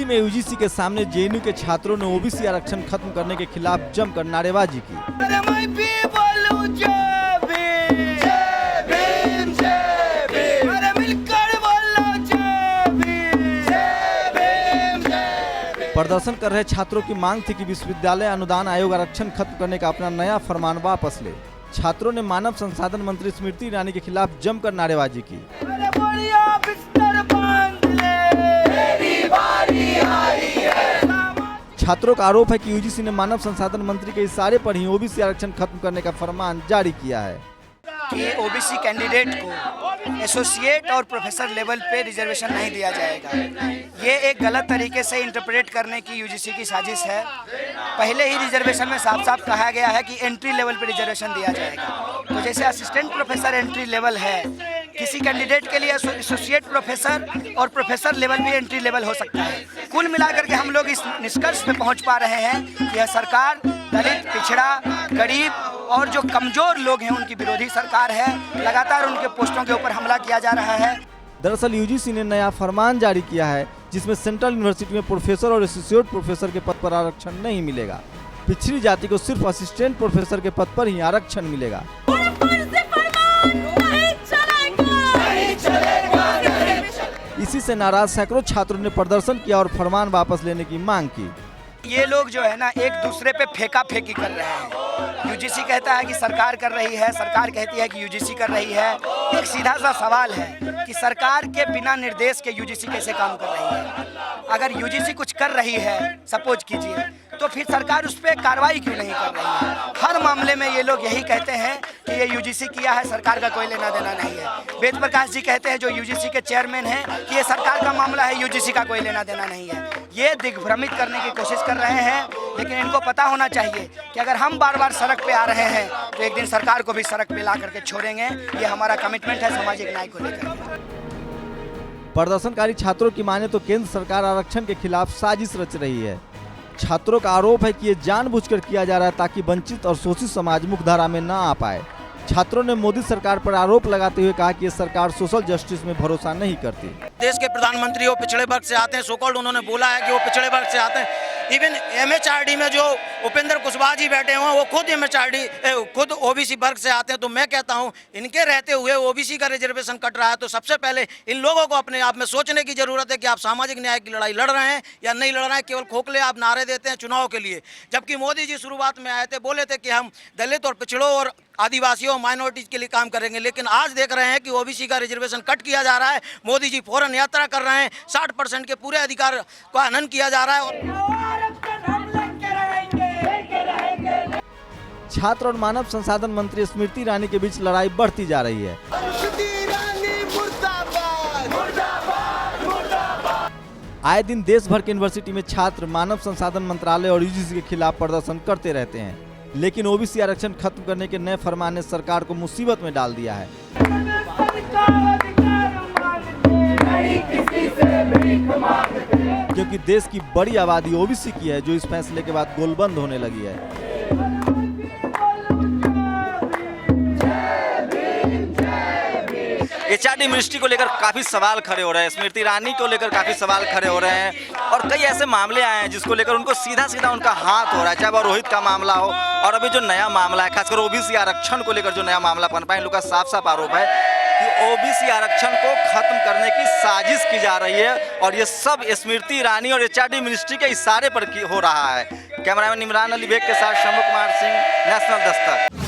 दिल्ली में यूजीसी के सामने जेएनयू के छात्रों ने ओबीसी आरक्षण खत्म करने के खिलाफ जमकर नारेबाजी की। प्रदर्शन कर रहे छात्रों की मांग थी कि विश्वविद्यालय अनुदान आयोग आरक्षण खत्म करने का अपना नया फरमान वापस ले। छात्रों ने मानव संसाधन मंत्री स्मृति ईरानी के खिलाफ जमकर नारेबाजी की। छात्रों का आरोप है कि यूजीसी ने मानव संसाधन मंत्री के इशारे पर ही ओबीसी आरक्षण खत्म करने का फरमान जारी किया है कि ओबीसी कैंडिडेट को एसोसिएट और प्रोफेसर लेवल पे रिजर्वेशन नहीं दिया जाएगा। ये एक गलत तरीके से इंटरप्रेट करने की यूजीसी की साजिश है। पहले ही रिजर्वेशन में साफ साफ कहा गया है कि एंट्री लेवल पे रिजर्वेशन दिया जाएगा। तो जैसे असिस्टेंट प्रोफेसर एंट्री लेवल है, किसी कैंडिडेट के लिए एसोसिएट प्रोफेसर और प्रोफेसर लेवल भी एंट्री लेवल हो सकता है। कुल मिलाकर के हम लोग इस निष्कर्ष पे पहुँच पा रहे हैं कि यह सरकार दलित, पिछड़ा, गरीब और जो कमजोर लोग हैं उनकी विरोधी सरकार है। लगातार उनके पोस्टों के ऊपर हमला किया जा रहा है। दरअसल यूजीसी ने नया फरमान जारी किया है जिसमें सेंट्रल यूनिवर्सिटी में प्रोफेसर और एसोसिएट प्रोफेसर के पद पर आरक्षण नहीं मिलेगा। पिछड़ी जाति को सिर्फ असिस्टेंट प्रोफेसर के पद पर ही आरक्षण मिलेगा। इसी से नाराज सैकड़ों छात्रों ने प्रदर्शन किया और फरमान वापस लेने की मांग की। ये लोग जो है ना एक दूसरे पे फेंका फेंकी कर रहे हैं। यूजीसी कहता है कि सरकार कर रही है, सरकार कहती है कि यूजीसी कर रही है। एक सीधा सा सवाल है कि सरकार के बिना निर्देश के यूजीसी कैसे काम कर रही है? अगर यूजीसी कुछ कर रही है, सपोज कीजिए, तो फिर सरकार उस पर कार्रवाई क्यों नहीं कर रही है? हर मामले में ये लोग यही कहते हैं कि ये यूजीसी किया है, सरकार का कोई लेना देना नहीं है। वेद प्रकाश जी कहते हैं, जो यूजीसी के चेयरमैन हैं, कि ये सरकार का मामला है, यूजीसी का कोई लेना देना नहीं है। ये दिग्भ्रमित करने की कोशिश कर रहे हैं, लेकिन इनको पता होना चाहिए कि अगर हम बार बार सड़क पे आ रहे हैं तो एक दिन सरकार को भी सड़क पे ला करके छोड़ेंगे। ये हमारा कमिटमेंट है सामाजिक न्याय को लेकर। प्रदर्शनकारी छात्रों की माने तो केंद्र सरकार आरक्षण के खिलाफ साजिश रच रही है। छात्रों का आरोप है कि ये जानबूझकर किया जा रहा है ताकि वंचित और शोषित समाज मुख्यधारा में न आ पाए। छात्रों ने मोदी सरकार पर आरोप लगाते हुए कहा कि ये सरकार सोशल जस्टिस में भरोसा नहीं करती। देश के प्रधानमंत्री वो पिछड़े वर्ग से आते हैं, सो कॉल्ड उन्होंने बोला है कि वो पिछड़े वर्ग से आते हैं। इवन एमएचआरडी में जो उपेंद्र कुशवाहा जी बैठे हुए हैं वो खुद एमएचआरडी खुद ओबीसी वर्ग से आते हैं। तो मैं कहता हूं इनके रहते हुए ओबीसी का रिजर्वेशन कट रहा है, तो सबसे पहले इन लोगों को अपने आप में सोचने की जरूरत है कि आप सामाजिक न्याय की लड़ाई लड़ रहे हैं या नहीं लड़ रहे हैं। केवल खोखले आप नारे देते हैं चुनाव के लिए, जबकि मोदी जी शुरुआत में आए थे, बोले थे कि हम दलित और पिछड़ों और आदिवासियों माइनॉरिटीज के लिए काम करेंगे, लेकिन आज देख रहे हैं कि ओबीसी का रिजर्वेशन कट किया जा रहा है। मोदी जी फौरन यात्रा कर रहे हैं, 60% के पूरे अधिकार का हनन किया जा रहा है। छात्र और मानव संसाधन मंत्री स्मृति ईरानी के बीच लड़ाई बढ़ती जा रही है। आए दिन देश भर के यूनिवर्सिटी में छात्र मानव संसाधन मंत्रालय और यूजीसी के खिलाफ प्रदर्शन करते रहते हैं, लेकिन ओबीसी आरक्षण खत्म करने के नए फरमान ने सरकार को मुसीबत में डाल दिया है। क्योंकि देश की बड़ी आबादी ओबीसी की है, जो इस फैसले के बाद गोलबंद होने लगी है। एचआरडी मिनिस्ट्री को लेकर काफी सवाल खड़े हो रहे हैं, स्मृति ईरानी को लेकर काफी सवाल खड़े हो रहे हैं, और कई ऐसे मामले आए हैं जिसको लेकर उनको सीधा सीधा उनका हाथ हो रहा है, चाहे वो रोहित का मामला हो और अभी जो नया मामला है खासकर ओबीसी आरक्षण को लेकर जो नया मामला बन पाए। इन लोग का साफ साफ आरोप है कि ओबीसी आरक्षण को खत्म करने की साजिश की जा रही है, और ये सब स्मृति ईरानी और एचआरडी मिनिस्ट्री के इशारे पर हो रहा है। कैमरामैन इमरान अली बेग के साथ शंभू कुमार सिंह, नेशनल दस्तक।